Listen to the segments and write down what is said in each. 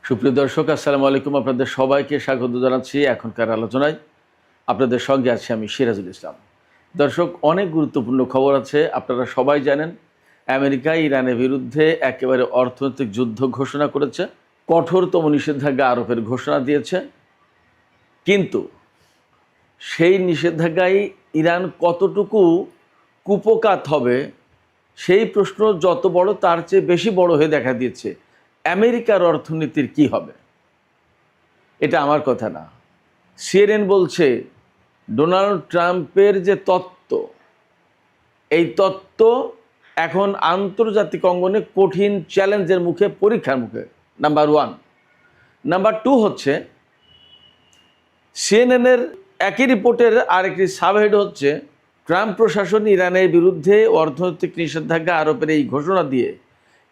সুপ্রিয় দর্শক, আসসালামু আলাইকুম। আপনাদের সবাইকে স্বাগত জানাচ্ছি এখনকার আলোচনায়। আপনাদের সঙ্গে আছি আমি সিরাজুল ইসলাম। দর্শক, অনেক গুরুত্বপূর্ণ খবর আছে। আপনারা সবাই জানেন, আমেরিকা ইরানের বিরুদ্ধে একেবারে অর্থনৈতিক যুদ্ধ ঘোষণা করেছে, কঠোরতম নিষেধাজ্ঞা আরোপের ঘোষণা দিয়েছে। কিন্তু সেই নিষেধাজ্ঞায় ইরান কতটুকু কুপকাত হবে, সেই প্রশ্ন যত বড় তার চেয়ে বেশি বড় হয়ে দেখা দিয়েছে। আমেরিকার অর্থনীতির কি হবে? এটা আমার কথা না। সিএনএন বলছে ডোনাল্ড ট্রাম্পের যে তত্ত্ব, এই তত্ত্ব এখন আন্তর্জাতিক অঙ্গনে কঠিন চ্যালেঞ্জের মুখে, পরীক্ষার মুখে। Number one. নাম্বার টু হচ্ছে, সিএনএনের একই রিপোর্টের আরেকটি সাবহেড হচ্ছে, ট্রাম্প প্রশাসন ইরানের বিরুদ্ধে অর্থনৈতিক নিষেধাজ্ঞা আরোপের এই ঘোষণা দিয়ে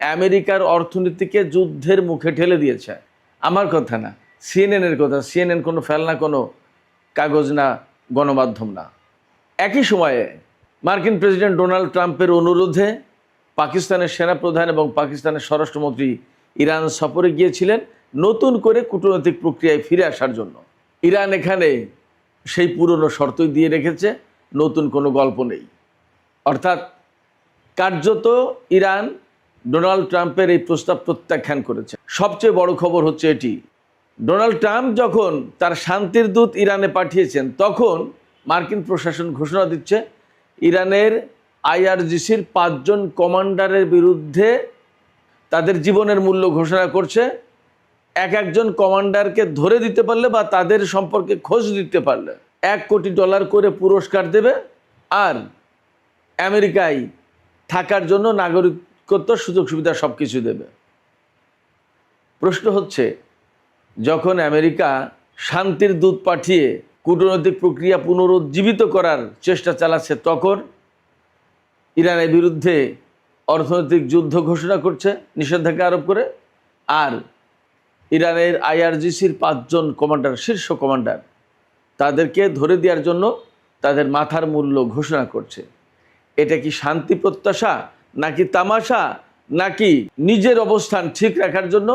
আমেরিকার অর্থনীতিকে যুদ্ধের মুখে ঠেলে দিয়েছে। আমার কথা না, সিএনএনের কথা। সিএনএন কোনো ফেলনা, কোনো কাগজ না, গণমাধ্যম না। একই সময়ে মার্কিন প্রেসিডেন্ট ডোনাল্ড ট্রাম্পের অনুরোধে পাকিস্তানের সেনাপ্রধান এবং পাকিস্তানের স্বরাষ্ট্রমন্ত্রী ইরান সফরে গিয়েছিলেন নতুন করে কূটনৈতিক প্রক্রিয়ায় ফিরে আসার জন্য। ইরান এখানে সেই পুরনো শর্তই দিয়ে রেখেছে, নতুন কোনো গল্প নেই। অর্থাৎ কার্যত ইরান ডোনাল্ড ট্রাম্পের এই প্রস্তাব প্রত্যাখ্যান করেছে। সবচেয়ে বড় খবর হচ্ছে এটি, ডোনাল্ড ট্রাম্প যখন তার শান্তির দূত ইরানে পাঠিয়েছেন, তখন মার্কিন প্রশাসন ঘোষণা দিচ্ছে ইরানের আইআরজিসির 5 জন কমান্ডারের বিরুদ্ধে তাদের জীবনের মূল্য ঘোষণা করছে। একজন কমান্ডারকে ধরে দিতে পারলে বা তাদের সম্পর্কে খোঁজ দিতে পারলে $1 কোটি করে পুরস্কার দেবে, আর আমেরিকায় থাকার জন্য নাগরিকত্ব, সুযোগ সুবিধা সব কিছু দেবে। প্রশ্ন হচ্ছে, যখন আমেরিকা শান্তির দূত পাঠিয়ে কূটনৈতিক প্রক্রিয়া পুনরুজ্জীবিত করার চেষ্টা চালাচ্ছে, তখন ইরানের বিরুদ্ধে অর্থনৈতিক যুদ্ধ ঘোষণা করছে নিষেধাজ্ঞা আরোপ করে, আর ইরানের আইআরজিসির 5 জন কমান্ডার, শীর্ষ কমান্ডার, তাদেরকে ধরে দেওয়ার জন্য তাদের মাথার মূল্য ঘোষণা করছে। এটা কি শান্তি প্রত্যাশা, নাকি তামাশা, নাকি নিজের অবস্থান ঠিক রাখার জন্য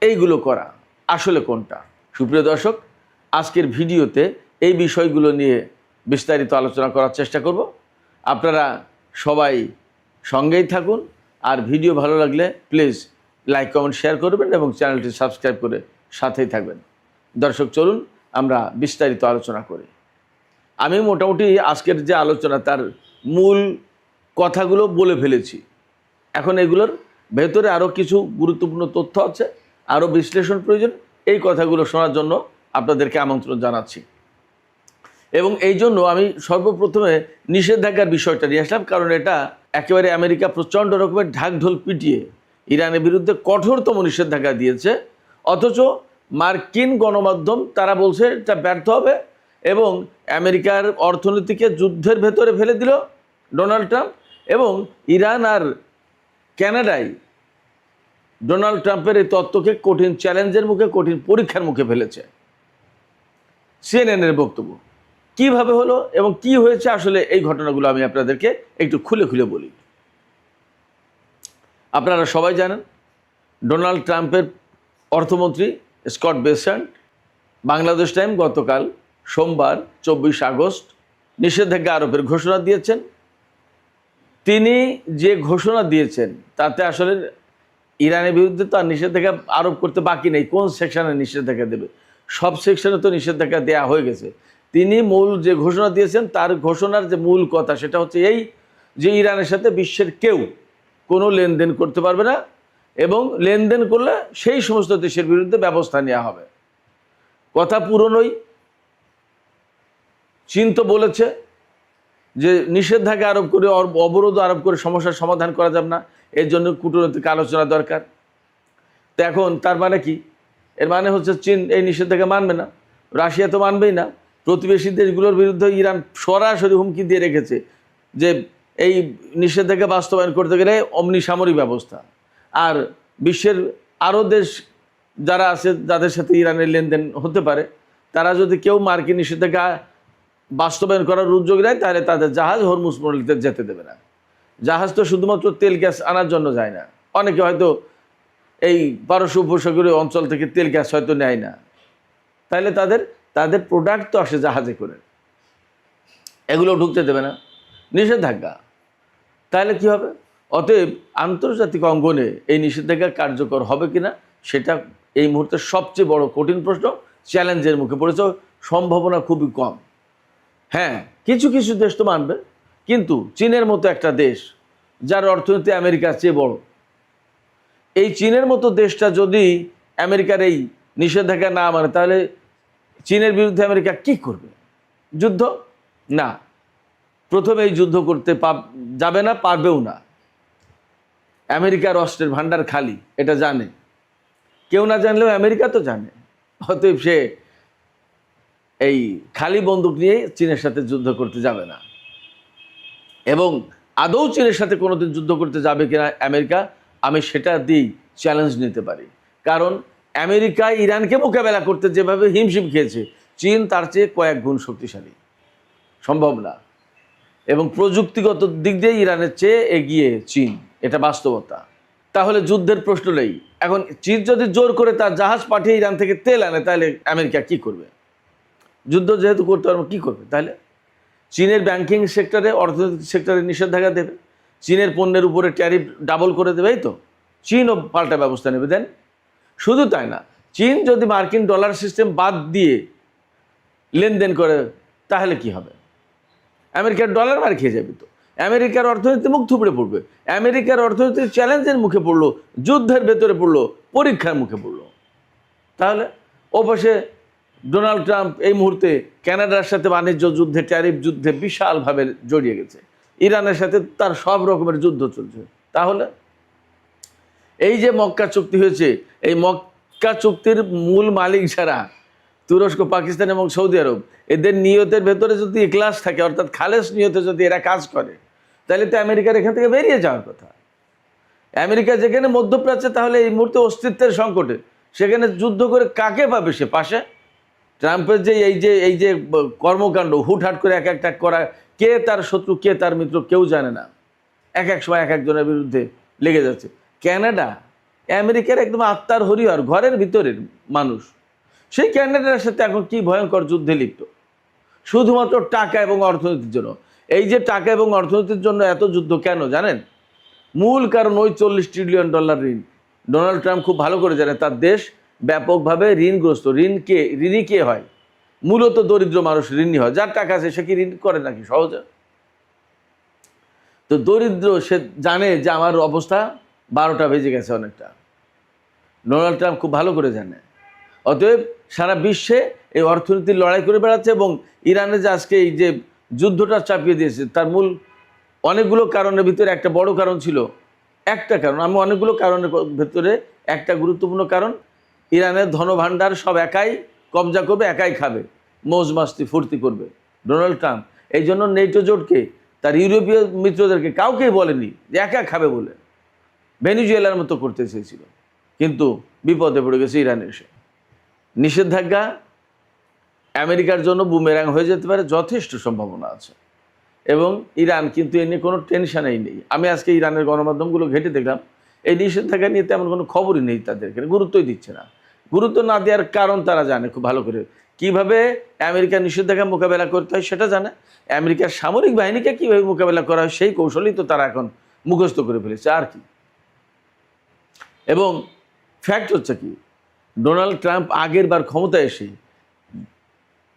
এইগুলো করা? আসলে কোনটা? সুপ্রিয় দর্শক, আজকের ভিডিওতে এই বিষয়গুলো নিয়ে বিস্তারিত আলোচনা করার চেষ্টা করব। আপনারা সবাই সঙ্গেই থাকুন, আর ভিডিও ভালো লাগলে প্লিজ লাইক, কমেন্ট, শেয়ার করবেন এবং চ্যানেলটি সাবস্ক্রাইব করে সাথেই থাকবেন। দর্শক, চলুন আমরা বিস্তারিত আলোচনা করি। আমি মোটামুটি আজকের যে আলোচনা, তার মূল কথাগুলো বলে ফেলেছি। এখন এগুলোর ভেতরে আরও কিছু গুরুত্বপূর্ণ তথ্য আছে, আরও বিশ্লেষণ প্রয়োজন। এই কথাগুলো শোনার জন্য আপনাদেরকে আমন্ত্রণ জানাচ্ছি। এবং এই জন্য আমি সর্বপ্রথমে নিষেধাজ্ঞার বিষয়টা নিয়ে আসলাম, কারণ এটা একেবারে আমেরিকা প্রচণ্ড রকমের ঢাকঢোল পিটিয়ে ইরানের বিরুদ্ধে কঠোরতম নিষেধাজ্ঞা দিয়েছে, অথচ মার্কিন গণমাধ্যম তারা বলছে এটা ব্যর্থ হবে এবং আমেরিকার অর্থনীতিকে যুদ্ধের ভেতরে ফেলে দিল ডোনাল্ড ট্রাম্প। এবং ইরান আর কানাডায় ডোনাল্ড ট্রাম্পের এই তত্ত্বকে কঠিন চ্যালেঞ্জের মুখে, কঠিন পরীক্ষার মুখে ফেলেছে। সিএনএনের বক্তব্য কিভাবে হলো এবং কি হয়েছে, আসলে এই ঘটনাগুলো আমি আপনাদেরকে একটু খুলে খুলে বলি। আপনারা সবাই জানেন, ডোনাল্ড ট্রাম্পের অর্থমন্ত্রী স্কট বেসেন্ট বাংলাদেশ টাইম গতকাল সোমবার 24 আগস্ট নিষেধাজ্ঞা আরোপের ঘোষণা দিয়েছেন। তিনি যে ঘোষণা দিয়েছেন তাতে আসলে ইরানের বিরুদ্ধে তো আর নিষেধাজ্ঞা আরোপ করতে বাকি নেই। কোন সেকশনে নিষেধাজ্ঞা দেবে? সব সেকশনে তো নিষেধাজ্ঞা দেওয়া হয়ে গেছে। তিনি মূল যে ঘোষণা দিয়েছেন, তার ঘোষণার যে মূল কথা সেটা হচ্ছে এই, যে ইরানের সাথে বিশ্বের কেউ কোনো লেনদেন করতে পারবে না, এবং লেনদেন করলে সেই সমস্ত দেশের বিরুদ্ধে ব্যবস্থা নেওয়া হবে। কথা পুরনোই। চীন তো বলেছে যে নিষেধাজ্ঞা আরোপ করে, অবরোধ আরোপ করে সমস্যার সমাধান করা যাবে না, এর জন্য কূটনৈতিক আলোচনা দরকার। তো এখন তার মানে কি? এর মানে হচ্ছে চীন এই নিষেধাজ্ঞা মানবে না, রাশিয়া তো মানবেই না। প্রতিবেশী দেশগুলোর বিরুদ্ধে ইরান সরাসরি হুমকি দিয়ে রেখেছে যে এই নিষেধাজ্ঞা বাস্তবায়ন করতে গেলে অমনি সামরিক ব্যবস্থা। আর বিশ্বের আরও দেশ যারা আছে, যাদের সাথে ইরানের লেনদেন হতে পারে, তারা যদি কেউ মার্কিন নিষেধাজ্ঞা বাস্তবায়ন করার উদ্যোগ নেয়, তাহলে তাদের জাহাজ হরমুজ প্রণালীতে যেতে দেবে না। জাহাজ তো শুধুমাত্র তেল গ্যাস আনার জন্য যায় না, অনেকে হয়তো এই পারস্য উপসাগরীয় অঞ্চল থেকে তেল গ্যাস হয়তো নেয় না, তাহলে তাদের প্রোডাক্ট তো আসে জাহাজে করে, এগুলো ঢুকতে দেবে না, নিষেধাজ্ঞা। তাহলে কি হবে? অতএব আন্তর্জাতিক অঙ্গনে এই নিষেধাজ্ঞা কার্যকর হবে কিনা সেটা এই মুহূর্তে সবচেয়ে বড় কঠিন প্রশ্ন, চ্যালেঞ্জের মুখে পড়েছে, সম্ভাবনা খুবই কম। হ্যাঁ, কিছু কিছু দেশ তো মানবে, কিন্তু চীনের মতো একটা দেশ যার অর্থনীতি আমেরিকার চেয়ে বড়, এই চীনের মতো দেশটা যদি আমেরিকার এই নিষেধাজ্ঞা না মানে, তাহলে চীনের বিরুদ্ধে আমেরিকা কি করবে? যুদ্ধ? না, প্রথমে এই যুদ্ধ করতে যাবে না, পারবেও না। আমেরিকার অস্ত্রের ভান্ডার খালি, এটা জানে, কেউ না জানলেও আমেরিকা তো জানে। অতএব সে এই খালি বন্দুক নিয়ে চীনের সাথে যুদ্ধ করতে যাবে না। এবং আদৌ চীনের সাথে কোনোদিন যুদ্ধ করতে যাবে কিনা আমেরিকা, আমি সেটা দিয়েই চ্যালেঞ্জ নিতে পারি। কারণ আমেরিকা ইরানকে মোকাবেলা করতে যেভাবে হিমশিম খেয়েছে, চীন তার চেয়ে কয়েক গুণ শক্তিশালী, সম্ভব না। এবং প্রযুক্তিগত দিক দিয়ে ইরানের চেয়ে এগিয়ে চীন, এটা বাস্তবতা। তাহলে যুদ্ধের প্রশ্ন নেই। এখন চীন যদি জোর করে তার জাহাজ পাঠিয়ে ইরান থেকে তেল আনে, তাহলে আমেরিকা কি করবে? যুদ্ধ যেহেতু করতে পারবো, কী করবে? তাহলে চীনের ব্যাংকিং সেক্টরে, অর্থনৈতিক সেক্টরে নিষেধাজ্ঞা দেবে, চীনের পণ্যের উপরে ট্যারিফ ডাবল করে দেবে, এই তো চীনও পাল্টা ব্যবস্থা নেবে। দেন শুধু তাই না, চীন যদি মার্কিন ডলার সিস্টেম বাদ দিয়ে লেনদেন করে, তাহলে কি হবে? আমেরিকার ডলার মার খেয়ে যাবে, তো আমেরিকার অর্থনীতি মুখ থুবড়ে পড়বে, আমেরিকার অর্থনীতি চ্যালেঞ্জের মুখে পড়লো, যুদ্ধের ভেতরে পড়লো, পরীক্ষার মুখে পড়লো। তাহলে ওপাশে ডোনাল্ড ট্রাম্প এই মুহূর্তে কানাডার সাথে বাণিজ্য যুদ্ধে, ট্যারিফ যুদ্ধে বিশালভাবে জড়িয়ে গেছে, ইরানের সাথে তার সব রকমের যুদ্ধ চলছে। তাহলে এই যে মক্কা চুক্তি হয়েছে, এই মক্কা চুক্তির মূল মালিক যারা, তুরস্ক, পাকিস্তান এবং সৌদি আরব, এদের নিয়তের ভেতরে যদি ইখলাস থাকে, অর্থাৎ খালেস নিয়তে যদি এরা কাজ করে, তাহলে তো আমেরিকার এখান থেকে বেরিয়ে যাওয়ার কথা। আমেরিকা যেখানে মধ্যপ্রাচ্যে তাহলে এই মুহূর্তে অস্তিত্বের সংকটে, সেখানে যুদ্ধ করে কাকে পাবে সে পাশে? ট্রাম্পের যে এই যে কর্মকাণ্ড, হুটহাট করে এক একটা করা, কে তার শত্রু কে তার মিত্র কেউ জানে না, এক এক সময় এক একজনের বিরুদ্ধে লেগে যাচ্ছে। কানাডা আমেরিকার একদম আত্মার হরিহর, ঘরের ভিতরের মানুষ, সেই ক্যানাডার সাথে এখন কি ভয়ঙ্কর যুদ্ধে লিপ্ত, শুধুমাত্র টাকা এবং অর্থনীতির জন্য। এই যে টাকা এবং অর্থনীতির জন্য এত যুদ্ধ কেন জানেন? মূল কারণ ওই $40 ট্রিলিয়ন ঋণ। ডোনাল্ড ট্রাম্প খুব ভালো করে জানে তার দেশ ব্যাপকভাবে ঋণগ্রস্ত। ঋণী কে হয়? মূলত দরিদ্র মানুষ ঋণী হয়। যার টাকা আছে সে কি ঋণ করে নাকি সহজে? তো দরিদ্র সে জানে যে আমার অবস্থা 12টা বেজে গেছে অনেকটা। ডোনাল্ড ট্রাম্প খুব ভালো করে জানে। অতএব সারা বিশ্বে এই অর্থনীতির লড়াই করে বেড়াচ্ছে, এবং ইরানে যে আজকে এই যে যুদ্ধটা চাপিয়ে দিয়েছে, তার মূল অনেকগুলো কারণের ভিতরে একটা বড় কারণ ছিল, একটা কারণ, আমি অনেকগুলো কারণের ভেতরে একটা গুরুত্বপূর্ণ কারণ, ইরানের ধনভাণ্ডার সব একাই কবজা করবে, একাই খাবে, মৌজ মাস্তি ফুর্তি করবে ডোনাল্ড ট্রাম্প। এই জন্য নেটো জোটকে, তার ইউরোপীয় মিত্রদেরকে কাউকেই বলেনি যে একা খাবে বলে, ভেনিজুয়েলার মতো করতে চেয়েছিল, কিন্তু বিপদে পড়ে গেছে ইরান এসে। নিষেধাজ্ঞা আমেরিকার জন্য বুমেরাং হয়ে যেতে পারে, যথেষ্ট সম্ভাবনা আছে। এবং ইরান কিন্তু এ নিয়ে কোনো টেনশনেই নেই। আমি আজকে ইরানের গণমাধ্যমগুলো ঘেঁটে দেখলাম, এই নিষেধাজ্ঞা নিয়ে তেমন কোনো খবরই নেই, তাদেরকে গুরুত্বই দিচ্ছে না। গুরুত্ব না দেওয়ার কারণ তারা জানে খুব ভালো করে, কিভাবে আমেরিকার নিষেধাজ্ঞা মোকাবেলা করতে হয় সেটা জানে, আমেরিকার সামরিক বাহিনীকে কীভাবে মোকাবেলা করা হয় সেই কৌশলই তো তারা এখন মুখস্থ করে ফেলেছে, আর কি। এবং ফ্যাক্ট হচ্ছে কি, ডোনাল্ড ট্রাম্প আগের বার ক্ষমতায় এসে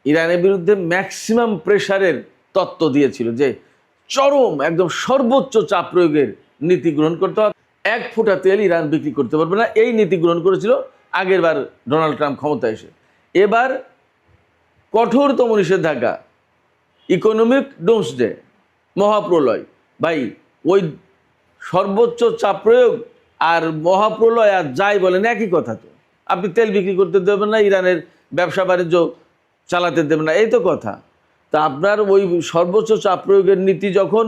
ইরানের বিরুদ্ধে ম্যাক্সিমাম প্রেশারের তত্ত্ব দিয়েছিল, যে চরম একদম সর্বোচ্চ চাপ প্রয়োগের নীতি গ্রহণ করতে হবে, 1 ফুটা তেল ইরান বিক্রি করতে পারবে না, এই নীতি গ্রহণ করেছিল আগের বার ডোনাল্ড ট্রাম্প ক্ষমতায় এসে। এবার কঠোরতম নিষেধাজ্ঞা, ইকোনমিক ডোমসডে, মহাপ্রলয়। ভাই, ওই সর্বোচ্চ চাপ প্রয়োগ আর মহাপ্রলয় আর যাই বলেন একই কথা। তো আপনি তেল বিক্রি করতে দেবেন না, ইরানের ব্যবসা বাণিজ্য চালাতে দেবেন না, এই তো কথা। তা আপনার ওই সর্বোচ্চ চাপ প্রয়োগের নীতি যখন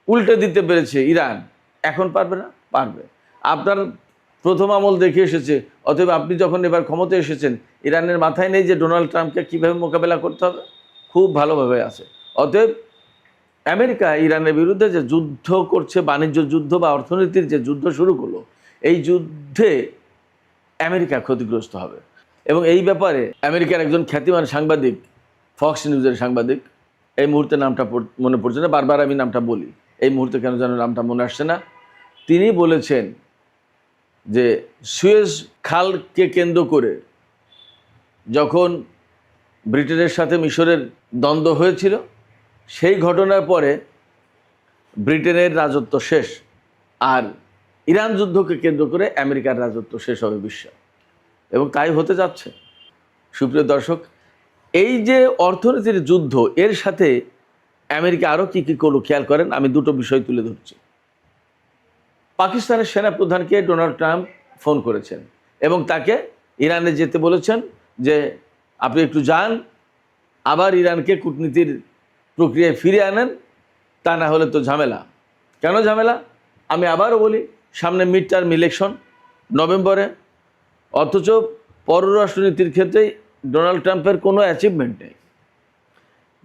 উল্টে দিতে পেরেছে ইরান, এখন পারবে না? পারবে। আপনার প্রথম আমল দেখে এসেছে, অতএব আপনি যখন এবার ক্ষমতায় এসেছেন, ইরানের মাথায় নেই যে ডোনাল্ড ট্রাম্পকে কীভাবে মোকাবেলা করতে হবে, খুব ভালোভাবে আছে। অতএব আমেরিকা ইরানের বিরুদ্ধে যে যুদ্ধ করছে, বাণিজ্য যুদ্ধ বা অর্থনীতির যে যুদ্ধ শুরু করলো, এই যুদ্ধে আমেরিকা ক্ষতিগ্রস্ত হবে। এবং এই ব্যাপারে আমেরিকার একজন খ্যাতিমান সাংবাদিক, ফক্স নিউজের সাংবাদিক, এই মুহূর্তে নামটা মনে পড়ছে না, বারবার আমি নামটা বলি, এই মুহূর্তে কেন যেন নামটা মনে আসছে না, তিনি বলেছেন যে সুয়েজ খালকে কেন্দ্র করে যখন ব্রিটেনের সাথে মিশরের দ্বন্দ্ব হয়েছিল, সেই ঘটনার পরে ব্রিটেনের রাজত্ব শেষ, আর ইরান যুদ্ধকে কেন্দ্র করে আমেরিকার রাজত্ব শেষ হবে বিশ্বে, এবং তাই হতে যাচ্ছে। সুপ্রিয় দর্শক, এই যে অর্থনীতির যুদ্ধ, এর সাথে আমেরিকা আরও কী কী করলো খেয়াল করেন। আমি দুটো বিষয় তুলে ধরছি। পাকিস্তানের সেনাপ্রধানকে ডোনাল্ড ট্রাম্প ফোন করেছেন এবং তাকে ইরানে যেতে বলেছেন যে আপনি একটু যান, আবার ইরানকে কূটনীতির প্রক্রিয়ায় ফিরে আনেন, তা না হলে তো ঝামেলা। কেন ঝামেলা? আমি আবারও বলি, সামনে মিড টার্ম ইলেকশন নভেম্বরে, অথচ পররাষ্ট্রনীতির ক্ষেত্রে ডোনাল্ড ট্রাম্পের কোনো অ্যাচিভমেন্ট নেই।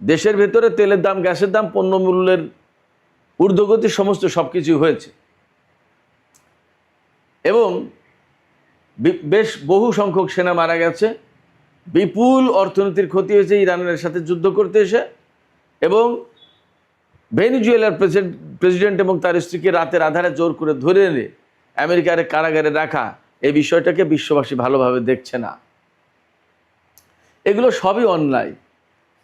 দেশের ভেতরে তেলের দাম, গ্যাসের দাম, পণ্যমূল্যের ঊর্ধ্বগতি, সমস্ত সব কিছুই হয়েছে, এবং বেশ বহু সংখ্যক সেনা মারা গেছে, বিপুল অর্থনীতির ক্ষতি হয়েছে ইরানের সাথে যুদ্ধ করতে এসে, এবং ভেনিজুয়েলার প্রেসিডেন্ট এবং তার স্ত্রীকে রাতের আধারে জোর করে ধরে এনে আমেরিকার কারাগারে রাখা, এই বিষয়টাকে বিশ্ববাসী ভালোভাবে দেখছে না। এগুলো সবই অন্যায়,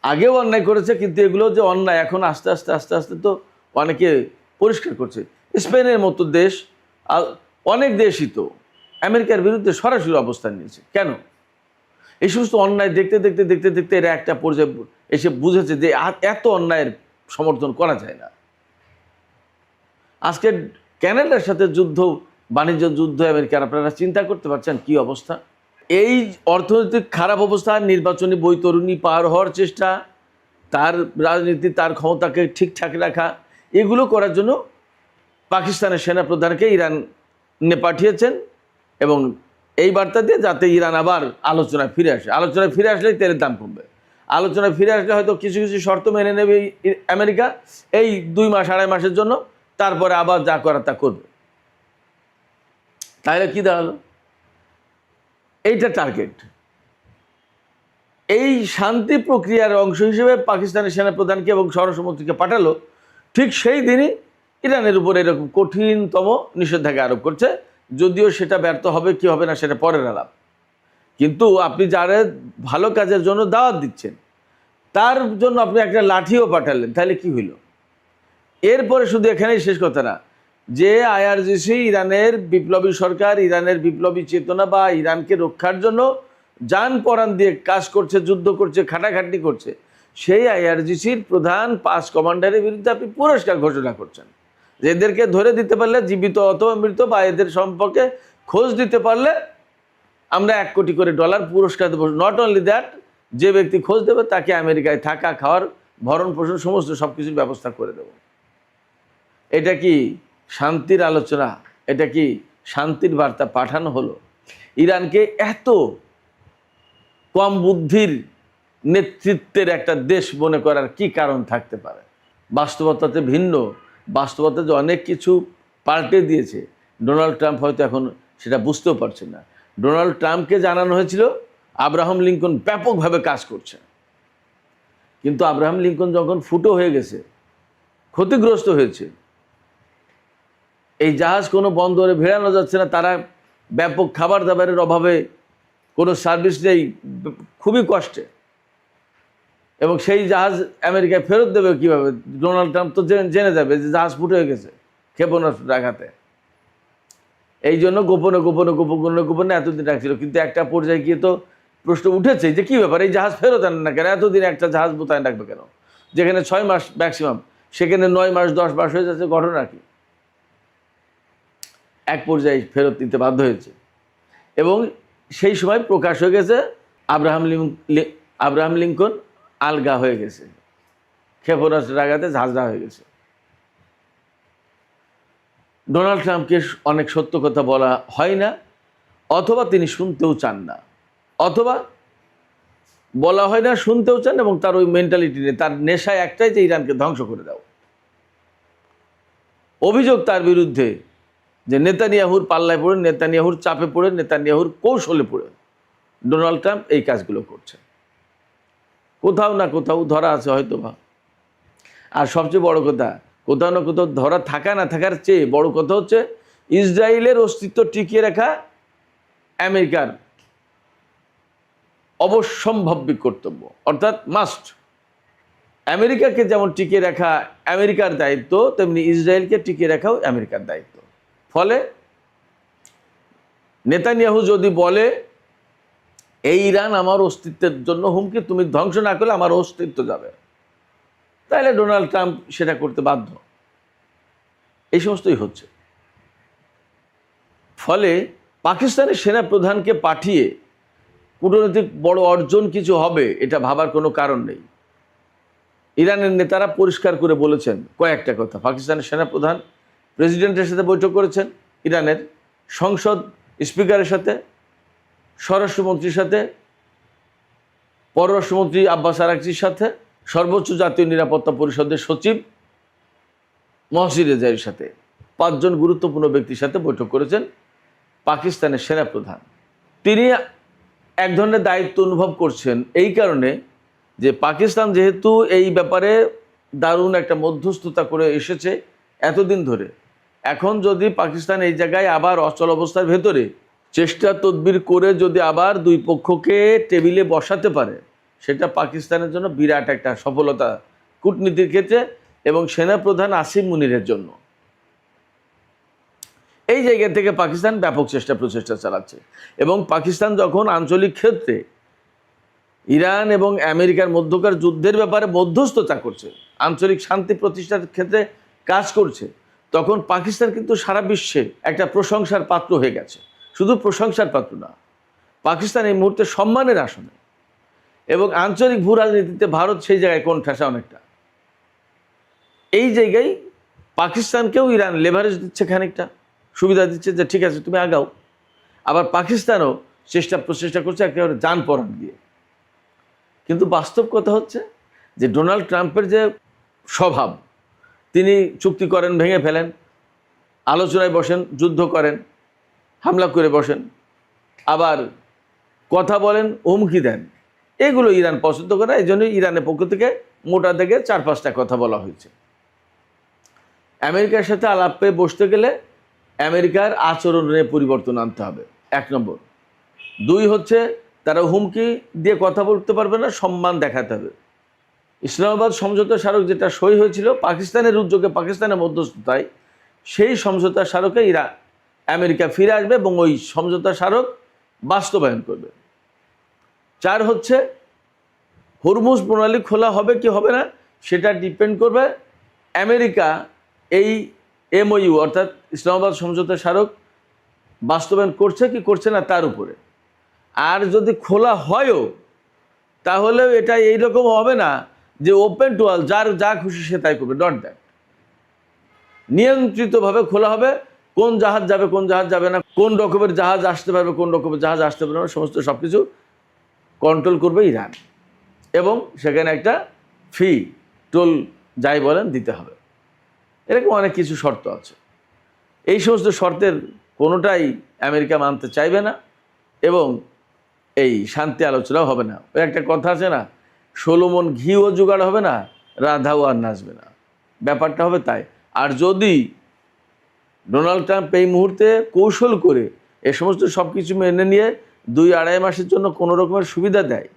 আগেও অন্যায় করেছে, কিন্তু এগুলো যে অন্যায় এখন আস্তে আস্তে আস্তে আস্তে তো অনেকে পরিষ্কার করছে। স্পেনের মতো দেশ, অনেক দেশই তো আমেরিকার বিরুদ্ধে সরাসরি অবস্থান নিয়েছে। কেন? এই সমস্ত অন্যায় দেখতে দেখতে দেখতে দেখতে এরা একটা পর্যায়ে এসে বুঝেছে যে এত অন্যায়ের সমর্থন করা যায় না। আজকে ক্যানাডার সাথে যুদ্ধ, বাণিজ্য যুদ্ধ আমেরিকার, আপনারা চিন্তা করতে পারছেন কি অবস্থা? এই অর্থনৈতিক খারাপ অবস্থা, নির্বাচনী বৈতরণী পার হওয়ার চেষ্টা, তার রাজনীতি, তার ক্ষমতাকে ঠিকঠাক রাখা, এগুলো করার জন্য পাকিস্তানের সেনাপ্রধানকে ইরানে পাঠিয়েছেন, এবং এই বার্তা দিয়ে যাতে ইরান আবার আলোচনায় ফিরে আসে। আলোচনায় ফিরে আসলেই তেলের দাম কমবে। আলোচনায় ফিরে আসলে হয়তো কিছু কিছু শর্ত মেনে নেবে আমেরিকা এই 2 মাস 2.5 মাসের জন্য, তারপরে আবার যা করার তা করবে। তাহলে কি দাঁড়ালো? এইটা টার্গেট। এই শান্তি প্রক্রিয়ার অংশ হিসেবে পাকিস্তানের সেনাপ্রধানকে এবং স্বরাষ্ট্রমন্ত্রীকে পাঠালো, ঠিক সেই দিনই ইরানের উপর এরকম কঠিনতম নিষেধাজ্ঞা আরোপ করছে। যদিও সেটা ব্যর্থ হবে কি হবে না সেটা পরের আলাপ, কিন্তু আপনি যারা ভালো কাজের জন্য দাওয়াত দিচ্ছেন, তার জন্য আপনি একটা লাঠিও পাঠালেন, তাহলে কি হইল? এরপরে শুধু এখানেই শেষ কথা না, যে আইআরজিসি ইরানের বিপ্লবী সরকার, ইরানের বিপ্লবী চেতনা বা ইরানকে রক্ষার জন্য জান পরাণ দিয়ে কাজ করছে, যুদ্ধ করছে, খাটাখাটনি করছে, সেই আইআরজিসির প্রধান 5 কমান্ডারের বিরুদ্ধে আপনি পুরস্কার ঘোষণা করছেন। এদেরকে ধরে দিতে পারলে, জীবিত অথবা মৃত, বা এদের সম্পর্কে খোঁজ দিতে পারলে আমরা $1 কোটি করে পুরস্কার দেবো। নট অনলি দ্যাট, যে ব্যক্তি খোঁজ দেবে তাকে আমেরিকায় থাকা, খাওয়ার, ভরণ পোষণ সমস্ত সব কিছুর ব্যবস্থা করে দেব। এটা কি শান্তির আলোচনা? এটা কি শান্তির বার্তা পাঠানো হলো? ইরানকে এত কম বুদ্ধির নেতৃত্বের একটা দেশ মনে করার কি কারণ থাকতে পারে? বাস্তবতাতে ভিন্ন, বাস্তবতা যে অনেক কিছু পাল্টে দিয়েছে, ডোনাল্ড ট্রাম্প হয়তো এখন সেটা বুঝতেও পারছে না। ডোনাল্ড ট্রাম্পকে জানানো হয়েছিল আব্রাহাম লিঙ্কন ব্যাপকভাবে কাজ করছে, কিন্তু আব্রাহাম লিঙ্কন যখন ফুটো হয়ে গেছে, ক্ষতিগ্রস্ত হয়েছে, এই জাহাজ কোনো বন্দরে ভেড়ানো যাচ্ছে না, তারা ব্যাপক খাবার দাবারের অভাবে, কোনো সার্ভিস নেই, খুবই কষ্টে, এবং সেই জাহাজ আমেরিকায় ফেরত দেবে কীভাবে? ডোনাল্ড ট্রাম্প তো জেনে যাবে যে জাহাজ ফুটো হয়ে গেছে ক্ষেপণাস্ত্র আঘাতে। এই জন্য গোপনে গোপনে গোপনে গোপনে এতদিন রাখছিল, কিন্তু একটা পর্যায়ে গিয়ে তো প্রশ্ন উঠেছে যে কী ব্যাপার, এই জাহাজ ফেরত আনেন না কেন? এতদিন একটা জাহাজ মোতায়েন রাখবে কেন? যেখানে 6 মাস ম্যাক্সিমাম, সেখানে 9 মাস 10 মাস হয়ে যাচ্ছে। ঘটনা কি? এক পর্যায়ে ফেরত নিতে বাধ্য হয়েছে, এবং সেই সময় প্রকাশ হয়ে গেছে আব্রাহাম লিঙ্কন আলগা হয়ে গেছে, ক্ষেপণাস্ত্রের আঘাতে ঝাঁঝরা হয়ে গেছে। ডোনাল্ড ট্রাম্পকে অনেক সত্য কথা বলা হয় না, অথবা তিনি শুনতেও চান না, অথবা বলা হয় না, শুনতেও চান, এবং তার ওই মেন্টালিটি নেই। তার নেশায় একটাই যে ইরানকে ধ্বংস করে দাও। অভিযোগ তার বিরুদ্ধে যে নেতানিয়াহুর পাল্লায় পড়ে, নেতানিয়াহুর চাপে পড়ে, নেতানিয়াহুর কৌশলে পড়ে ডোনাল্ড ট্রাম্প এই কাজগুলো করছে। কোথাও না কোথাও ধরা আছে হয়তো বা। আর সবচেয়ে বড় কথা, কোথাও না কোথাও ধরা থাকা না থাকার চেয়ে বড় কথা হচ্ছে ইসরায়েলের অস্তিত্ব টিকিয়ে রাখা আমেরিকার অবশ্যম্ভাব্য কর্তব্য, অর্থাৎ মাস্ট। আমেরিকাকে যেমন টিকিয়ে রাখা আমেরিকার দায়িত্ব, তেমনি ইসরায়েলকে টিকিয়ে রাখাও আমেরিকার দায়িত্ব। ফলে নেতানিয়াহু যদি বলে এই ইরান আমার অস্তিত্বের জন্য হুমকি, তুমি ধ্বংস না করলে আমার অস্তিত্ব যাবে, তাহলে ডোনাল্ড ট্রাম্প সেটা করতে বাধ্য। এই সমস্তই হচ্ছে। ফলে পাকিস্তানের সেনাপ্রধানকে পাঠিয়ে কূটনৈতিক বড় অর্জন কিছু হবে এটা ভাবার কোনো কারণ নেই। ইরানের নেতারা পরিষ্কার করে বলেছেন কয়েকটা কথা। পাকিস্তানের সেনাপ্রধান প্রেসিডেন্টের সাথে বৈঠক করেছেন, ইরানের সংসদ স্পিকারের সাথে, স্বরাষ্ট্রমন্ত্রীর সাথে, পররাষ্ট্রমন্ত্রী আব্বাস আরাকচির সাথে, সর্বোচ্চ জাতীয় নিরাপত্তা পরিষদের সচিব মহসিন রেজাইয়ের সাথে, 5 জন গুরুত্বপূর্ণ ব্যক্তির সাথে বৈঠক করেছেন পাকিস্তানের সেনাপ্রধান। তিনি এক ধরনের দায়িত্ব অনুভব করছেন এই কারণে যে পাকিস্তান যেহেতু এই ব্যাপারে দারুণ একটা মধ্যস্থতা করে এসেছে এতদিন ধরে, এখন যদি পাকিস্তান এই জায়গায় আবার অচল অবস্থার ভেতরে চেষ্টা তদবির করে যদি আবার দুই পক্ষকে টেবিলে বসাতে পারে, সেটা পাকিস্তানের জন্য বিরাট একটা সফলতা কূটনীতির ক্ষেত্রে এবং সেনাপ্রধান আসিম মুনিরের জন্য। এই জায়গা থেকে পাকিস্তান ব্যাপক প্রচেষ্টা চালাচ্ছে। এবং পাকিস্তান যখন আঞ্চলিক ক্ষেত্রে ইরান এবং আমেরিকার মধ্যকার যুদ্ধের ব্যাপারে মধ্যস্থতা করছে, আঞ্চলিক শান্তি প্রতিষ্ঠার ক্ষেত্রে কাজ করছে, তখন পাকিস্তান কিন্তু সারা বিশ্বে একটা প্রশংসার পাত্র হয়ে গেছে। শুধু প্রশংসার পাত্র না, পাকিস্তান এই মুহূর্তে সম্মানের আসনে, এবং আঞ্চলিক ভূ রাজনীতিতে ভারত সেই জায়গায় কোণঠাসা অনেকটা। এই জায়গায় পাকিস্তানকেও ইরান লেভারেজ দিচ্ছে, খানিকটা সুবিধা দিচ্ছে যে ঠিক আছে তুমি আগাও। আবার পাকিস্তানও প্রচেষ্টা করছে একেবারে যান পরাণ দিয়ে। কিন্তু বাস্তব কথা হচ্ছে যে ডোনাল্ড ট্রাম্পের যে স্বভাব, তিনি চুক্তি করেন, ভেঙে ফেলেন, আলোচনায় বসেন, যুদ্ধ করেন, হামলা করে বসেন, আবার কথা বলেন, হুমকি দেন, এগুলো ইরান পছন্দ করে। এই জন্যই ইরানের পক্ষ থেকে মোটা থেকে 4-5টা কথা বলা হয়েছে। আমেরিকার সাথে আলাপে বসতে গেলে আমেরিকার আচরণে পরিবর্তন আনতে হবে, 1 নম্বর। 2 হচ্ছে তারা হুমকি দিয়ে কথা বলতে পারবে না, সম্মান দেখাতে হবে। ইসলামাবাদ সমঝোতা স্মারক যেটা সই হয়েছিল পাকিস্তানের উদ্যোগে, পাকিস্তানের মধ্যস্থতায়, সেই সমঝোতা স্মারকে আমেরিকা ফিরে আসবে এবং ওই সমঝোতা স্মারক বাস্তবায়ন করবে। 4 হচ্ছে হরমুজ প্রণালী খোলা হবে কি হবে না সেটা ডিপেন্ড করবে আমেরিকা এই MOU অর্থাৎ ইসলামাবাদ সমঝোতা স্মারক বাস্তবায়ন করছে কি করছে না তার উপরে। আর যদি খোলা হয়ও তাহলে এটা এইরকম হবে না যে ওপেন টু অল, যার যা খুশি সে তাই করবে, নট দ্যাট। নিয়ন্ত্রিতভাবে খোলা হবে, কোন জাহাজ যাবে কোন জাহাজ যাবে না, কোন রকমের জাহাজ আসতে পারবে কোন রকমের জাহাজ আসতে পারবে না, সমস্ত সব কিছু কন্ট্রোল করবে ইরান। এবং সেখানে একটা ফি, টোল যাই বলেন দিতে হবে। এরকম অনেক কিছু শর্ত আছে। এই সমস্ত শর্তের কোনোটাই আমেরিকা মানতে চাইবে না এবং এই শান্তি আলোচনাও হবে না। ওই একটা কথা আছে না, 16 মণ ঘিও জোগাড় হবে না, রাধাও আর নাচবে না, ব্যাপারটা হবে তাই। আর যদি ডোনাল্ড ট্রাম্প এই মুহূর্তে কৌশল করে এ সমস্ত সব কিছু মেনে নিয়ে 2-2.5 মাসের জন্য কোনো রকমের সুবিধা দেয়,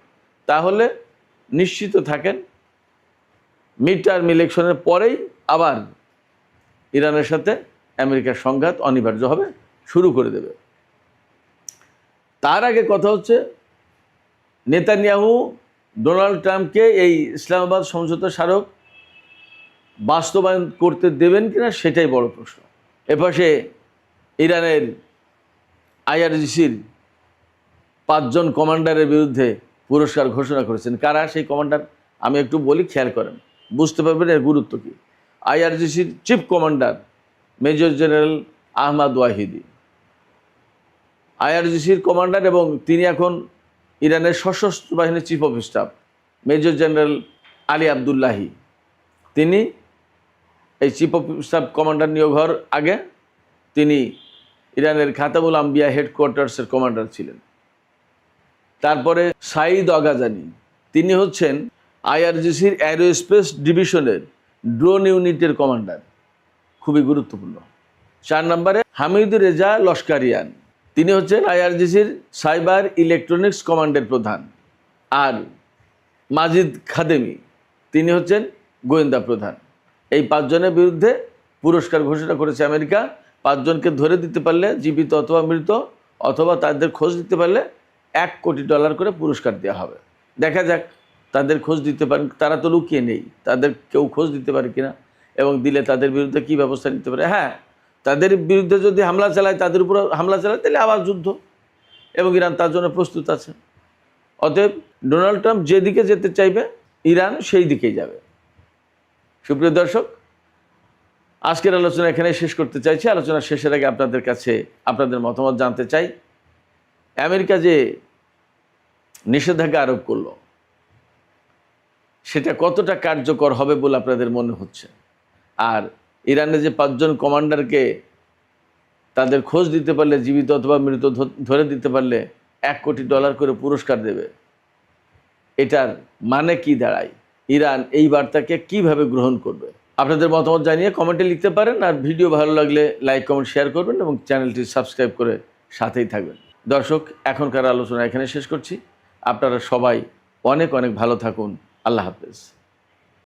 তাহলে নিশ্চিত থাকেন মিড টার্ম ইলেকশনের পরেই আবার ইরানের সাথে আমেরিকার সংঘাত অনিবার্য হবে, শুরু করে দেবে। তার আগে কথা হচ্ছে নেতানিয়াহু ডোনাল্ড ট্রাম্পকে এই ইসলামাবাদ সমঝোতা স্মারক বাস্তবায়ন করতে দেবেন কিনা সেটাই বড় প্রশ্ন। এপাশে ইরানের IRGCর 5 জন কমান্ডারের বিরুদ্ধে পুরস্কার ঘোষণা করেছেন। কারা সেই কমান্ডার আমি একটু বলি, খেয়াল করেন, বুঝতে পারবেন এর গুরুত্ব কী। IRGCর chief commander major general Ahmad Vahidi, IRGCর কমান্ডার, এবং তিনি এখন ইরানের সশস্ত্র বাহিনীর chief of staff major general Ali Abdullahi. তিনি এই চিফ অফ স্টাফ কমান্ডার নিয়োগ হওয়ার আগে তিনি ইরানের খাতামুল আম্বিয়া হেডকোয়ার্টার্সের কমান্ডার ছিলেন। তারপরে সাইদ অগাজানি, তিনি হচ্ছেন আইআরজিসির অ্যারোস্পেস ডিভিশনের ড্রোন ইউনিটের কমান্ডার, খুবই গুরুত্বপূর্ণ। 4 নম্বরে হামিদুর রেজা লস্কারিয়ান, তিনি হচ্ছেন আইআরজিসির সাইবার ইলেকট্রনিক্স কমান্ডের প্রধান। আর মাজিদ খাদেমি, তিনি হচ্ছেন গোয়েন্দা প্রধান। এই 5 জনের বিরুদ্ধে পুরস্কার ঘোষণা করেছে আমেরিকা। 5 জনকে ধরে দিতে পারলে, জীবিত অথবা মৃত, অথবা তাদের খোঁজ দিতে পারলে $1 কোটি করে পুরস্কার দেওয়া হবে। দেখা যাক তাদের খোঁজ দিতে পারেন, তারা তো লুকিয়ে নেই, তাদের কেউ খোঁজ দিতে পারে কিনা, এবং দিলে তাদের বিরুদ্ধে কী ব্যবস্থা নিতে পারে। হ্যাঁ, তাদের বিরুদ্ধে যদি হামলা চালায়, তাদের উপর হামলা চালায়, তাহলে আবার যুদ্ধ, এবং ইরান তার জন্য প্রস্তুত আছে। অতএব ডোনাল্ড ট্রাম্প যেদিকে যেতে চাইবে, ইরান সেই দিকেই যাবে। সুপ্রিয় দর্শক, আজকের আলোচনা এখানে শেষ করতে চাইছি। আলোচনা শেষের আগে আপনাদের কাছে আপনাদের মতামত জানতে চাই। আমেরিকা যে নিষেধাজ্ঞা আরোপ করলো, সেটা কতটা কার্যকর হবে বলে আপনাদের মনে হচ্ছে? আর ইরানের যে 5 জন কমান্ডারকে তাদের খোঁজ দিতে পারলে, জীবিত অথবা মৃত ধরে দিতে পারলে $1 কোটি করে পুরস্কার দেবে, এটার মানে কি দাঁড়ায়? ইরান এই বার্তাকে কিভাবে গ্রহণ করবে? আপনাদের মতামত জানিয়ে কমেন্টে লিখতে পারেন। আর ভিডিও ভালো লাগলে লাইক, কমেন্ট, শেয়ার করবেন এবং চ্যানেলটি সাবস্ক্রাইব করে সাথেই থাকবেন। দর্শক, এখনকার আলোচনা এখানে শেষ করছি। আপনারা সবাই অনেক অনেক ভালো থাকুন। আল্লাহ হাফেজ।